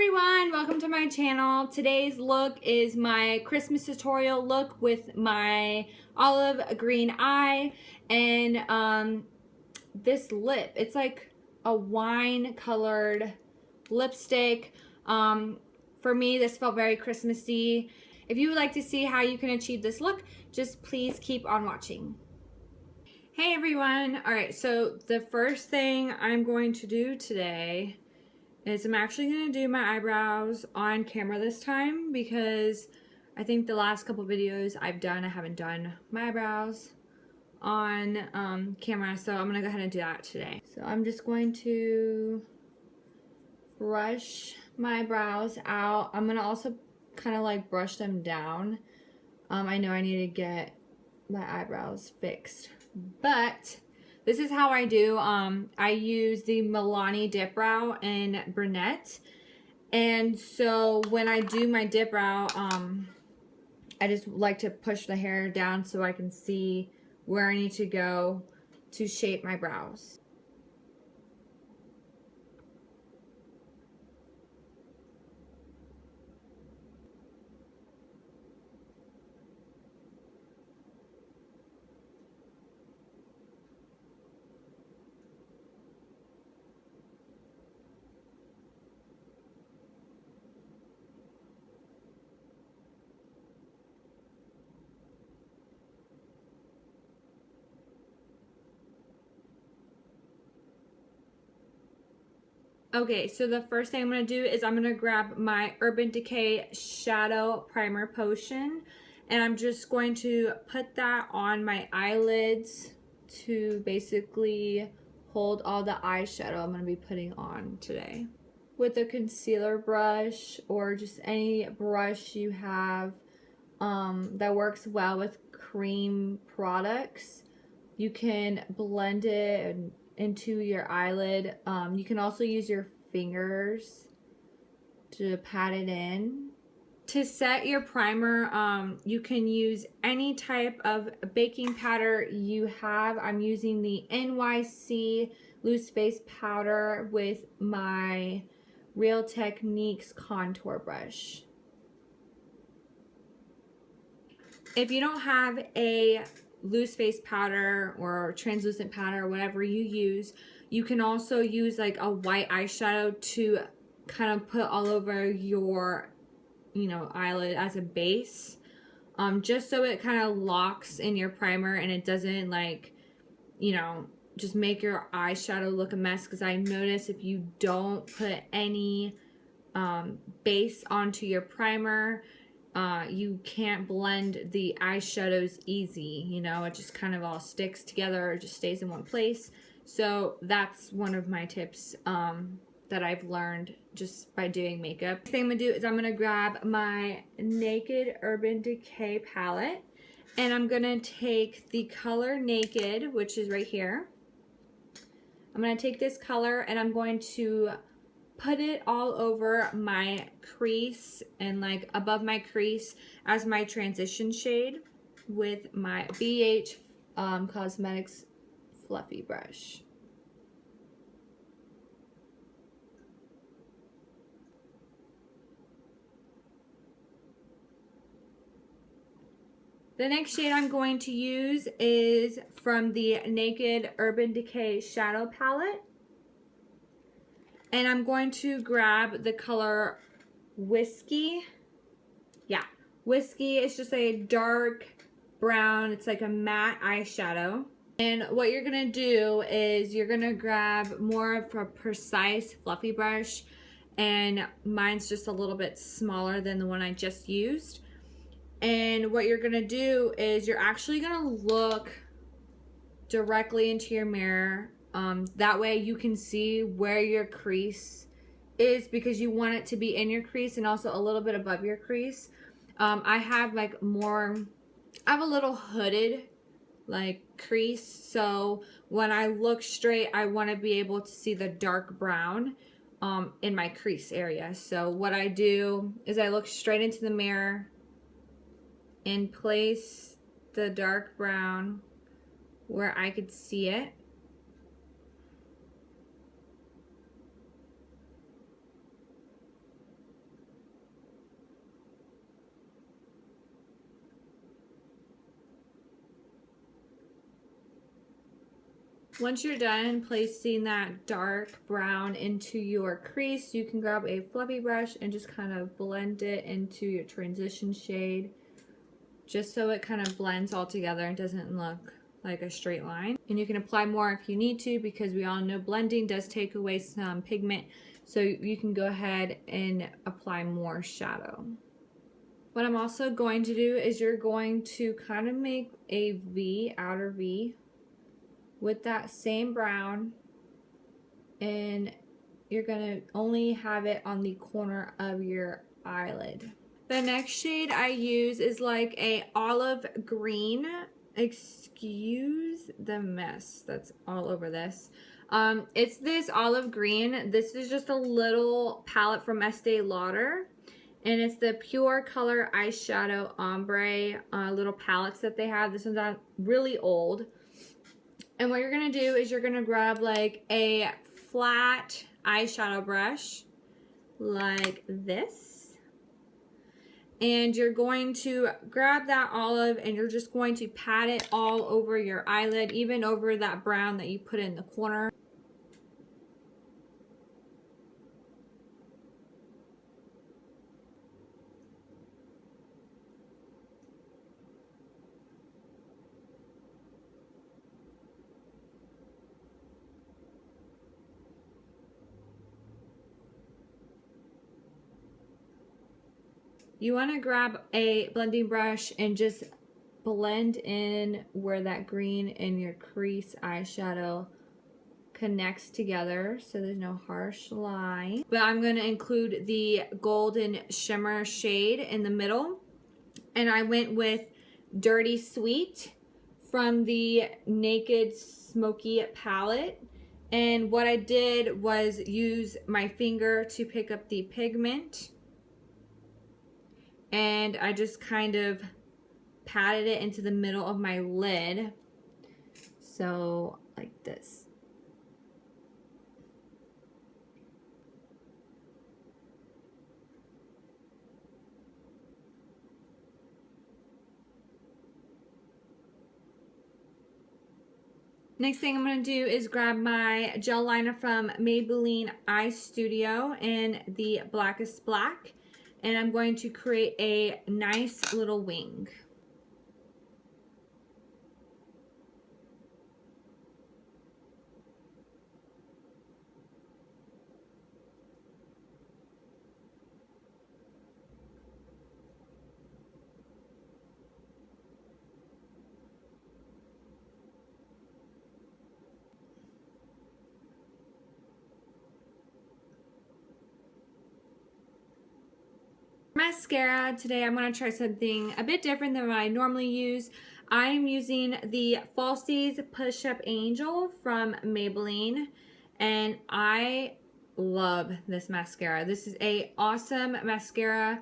everyone, welcome to my channel. Today's look is my Christmas tutorial look with my olive green eye and this lip. It's like a wine colored lipstick. For me, this felt very Christmassy. If you would like to see how you can achieve this look, just please keep on watching. Hey everyone. Alright, so the first thing I'm going to do today is I'm actually going to do my eyebrows on camera this time because I think the last couple videos I haven't done my eyebrows on camera, so I'm going to go ahead and do that today. So I'm just going to brush my brows out. I'm going to also kind of like brush them down. I know I need to get my eyebrows fixed, but this is how I do. I use the Milani Dip Brow in Brunette. And so when I do my dip brow, I just like to push the hair down so I can see where I need to go to shape my brows. Okay, so the first thing I'm going to do is I'm going to grab my Urban Decay Shadow Primer Potion, and I'm just going to put that on my eyelids to basically hold all the eyeshadow I'm going to be putting on today. With a concealer brush or just any brush you have that works well with cream products, you can blend it into your eyelid. You can also use your fingers to pat it in. To set your primer, you can use any type of baking powder you have. I'm using the NYC loose face powder with my Real Techniques contour brush. If you don't have a loose face powder or translucent powder or whatever you use, you can also use like a white eyeshadow to kind of put all over your eyelid as a base, just so it kind of locks in your primer and it doesn't just make your eyeshadow look a mess. Because I notice if you don't put any base onto your primer, you can't blend the eyeshadows easy, it just kind of all sticks together or just stays in one place. So that's one of my tips that I've learned just by doing makeup. The thing I'm gonna do is I'm gonna grab my Naked Urban Decay palette, and I'm gonna take the color Naked, which is right here. I'm gonna take this color and I'm going to put it all over my crease and like above my crease as my transition shade with my BH Cosmetics fluffy brush. The next shade I'm going to use is from the Naked Urban Decay Shadow Palette. And I'm going to grab the color Whiskey. Yeah, Whiskey is just a dark brown. It's like a matte eyeshadow. And what you're going to do is you're going to grab more of a precise fluffy brush. And mine's just a little bit smaller than the one I just used. And what you're going to do is you're actually going to look directly into your mirror. That way you can see where your crease is, because you want it to be in your crease and also a little bit above your crease. I have a little hooded crease, so when I look straight, I want to be able to see the dark brown in my crease area. So what I do is I look straight into the mirror and place the dark brown where I could see it. Once you're done placing that dark brown into your crease, you can grab a fluffy brush and just kind of blend it into your transition shade, just so it kind of blends all together and doesn't look like a straight line. And you can apply more if you need to, because we all know blending does take away some pigment, so you can go ahead and apply more shadow. What I'm also going to do is you're going to kind of make a V, outer V, with that same brown, and you're gonna only have it on the corner of your eyelid. The next shade I use is like a olive green. Excuse the mess that's all over this. It's this olive green. This is just a little palette from Estee Lauder, and it's the Pure Color Eyeshadow Ombre little palettes that they have. This one's not really old. And what you're gonna do is you're gonna grab like a flat eyeshadow brush like this, and you're going to grab that olive and you're just going to pat it all over your eyelid, even over that brown that you put in the corner. You want to grab a blending brush and just blend in where that green and your crease eyeshadow connects together, so there's no harsh line. But I'm going to include the golden shimmer shade in the middle, and I went with Dirty Sweet from the Naked Smoky palette. And what I did was use my finger to pick up the pigment, and I just kind of patted it into the middle of my lid, so like this. Next thing I'm going to do is grab my gel liner from Maybelline Eye Studio in the Blackest Black, and I'm going to create a nice little wing. Mascara, today I'm going to try something a bit different than what I normally use. I'm using the Falsies Push Up Angel from Maybelline, and I love this mascara. This is a awesome mascara.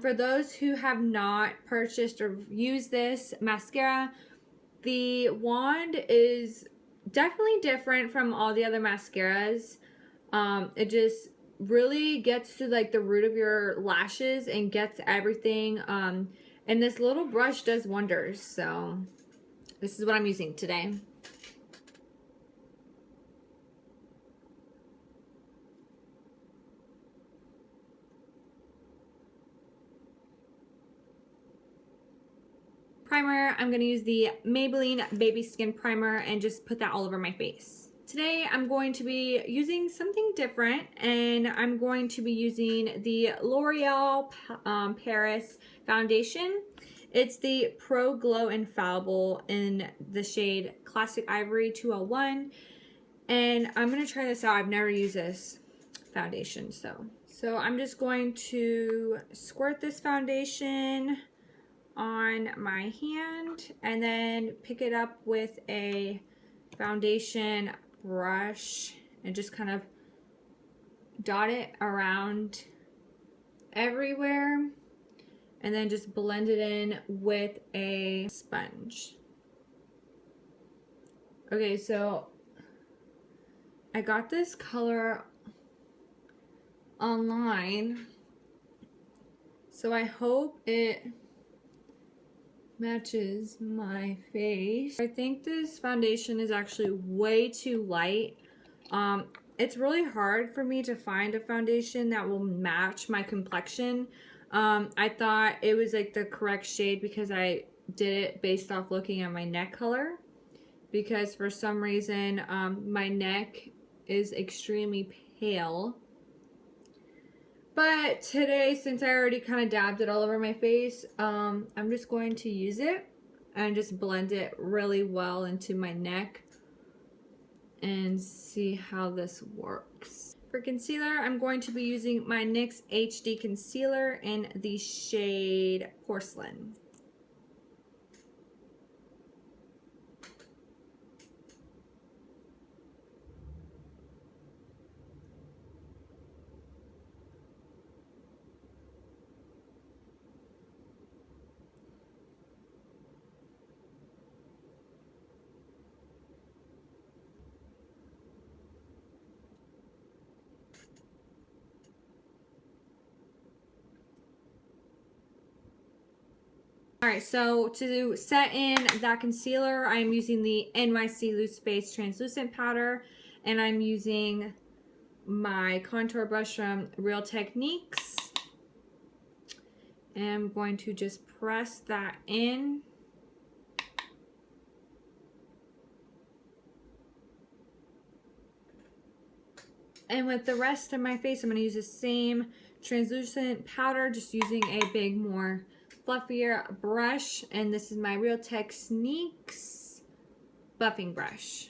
For those who have not purchased or used this mascara, the wand is definitely different from all the other mascaras. It just really gets to like the root of your lashes and gets everything, and this little brush does wonders. So this is what I'm using today. Primer, I'm going to use the Maybelline Baby Skin Primer and just put that all over my face. Today I'm going to be using something different, and I'm going to be using the L'Oreal Paris foundation. It's the Pro Glow Infallible in the shade Classic Ivory 201, and I'm going to try this out. I've never used this foundation, so I'm just going to squirt this foundation on my hand and then pick it up with a foundation brush and just kind of dot it around everywhere, and then just blend it in with a sponge. Okay, so I got this color online, so I hope it matches my face. I think this foundation is actually way too light. It's really hard for me to find a foundation that will match my complexion. I thought it was like the correct shade because I did it based off looking at my neck color, because for some reason my neck is extremely pale. But today, since I already kind of dabbed it all over my face, I'm just going to use it and just blend it really well into my neck and see how this works. For concealer, I'm going to be using my NYX HD concealer in the shade Porcelain. Alright, so to set in that concealer, I'm using the NYC Loose Face Translucent Powder, and I'm using my contour brush from Real Techniques. And I'm going to just press that in. And with the rest of my face, I'm going to use the same translucent powder, just using a big, more fluffier brush. And this is my Real Techniques buffing brush.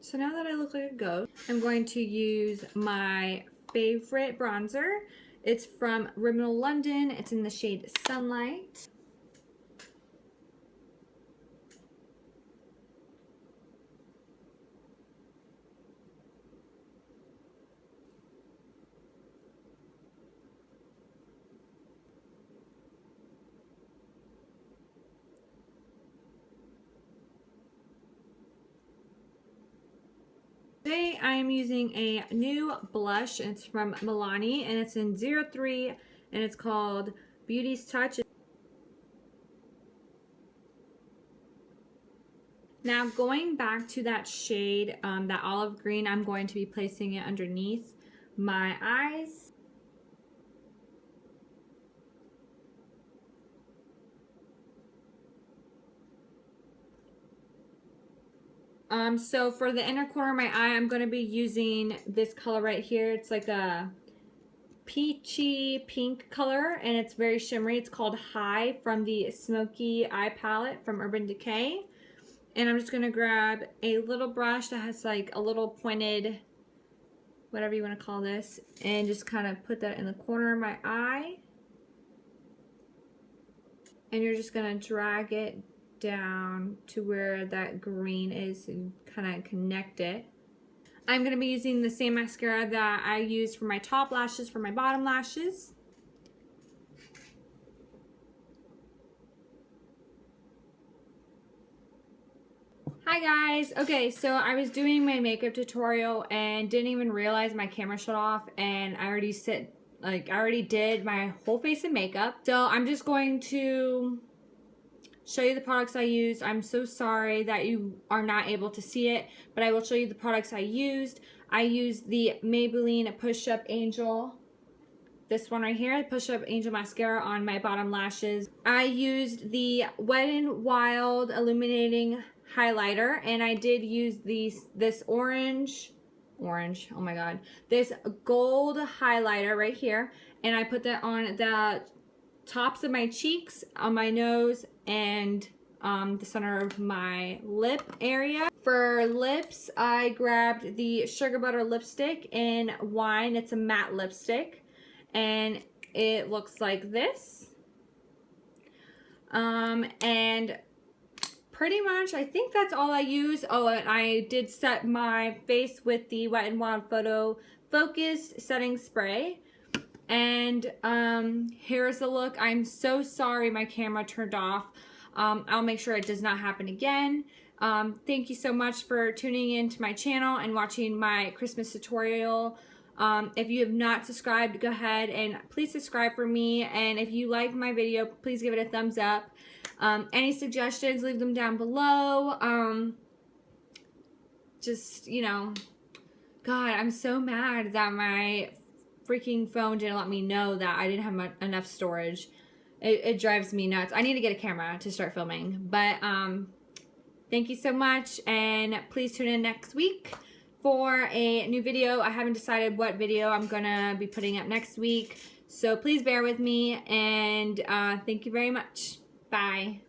So now that I look like a ghost, I'm going to use my favorite bronzer. It's from Rimmel London. It's in the shade Sunlight. Today I am using a new blush, and it's from Milani, and it's in 03, and it's called Beauty's Touch. Now going back to that shade, that olive green, I'm going to be placing it underneath my eyes. So for the inner corner of my eye, I'm going to be using this color right here. It's like a peachy pink color, and it's very shimmery. It's called High from the Smoky Eye Palette from Urban Decay. And I'm just going to grab a little brush that has like a little pointed, whatever you want to call this, and just kind of put that in the corner of my eye. And you're just going to drag it down to where that green is and kind of connect it. I'm going to be using the same mascara that I used for my top lashes for my bottom lashes. Hi guys. Okay, so I was doing my makeup tutorial and didn't even realize my camera shut off, and I already did my whole face in makeup. So I'm just going to show you the products I used. I'm so sorry that you are not able to see it, but I will show you the products I used. I used the Maybelline Push Up Angel, this one right here, Push Up Angel Mascara on my bottom lashes. I used the Wet n Wild Illuminating Highlighter, and I did use this orange, oh my god, this gold highlighter right here, and I put that on the tops of my cheeks, on my nose, and the center of my lip area. For lips, I grabbed the Sugar Butter lipstick in Wine. It's a matte lipstick, and it looks like this. And pretty much, I think that's all I use. Oh, and I did set my face with the Wet n Wild Photo Focus Setting Spray. And here's the look. I'm so sorry my camera turned off. I'll make sure it does not happen again. Thank you so much for tuning in to my channel and watching my Christmas tutorial. If you have not subscribed, go ahead and please subscribe for me. And if you like my video, please give it a thumbs up. Any suggestions, leave them down below. Just, you know, God, I'm so mad that my freaking phone didn't let me know that I didn't have enough storage. It drives me nuts. I need to get a camera to start filming. But thank you so much, and please tune in next week for a new video. I haven't decided what video I'm gonna be putting up next week, so please bear with me, and thank you very much. Bye.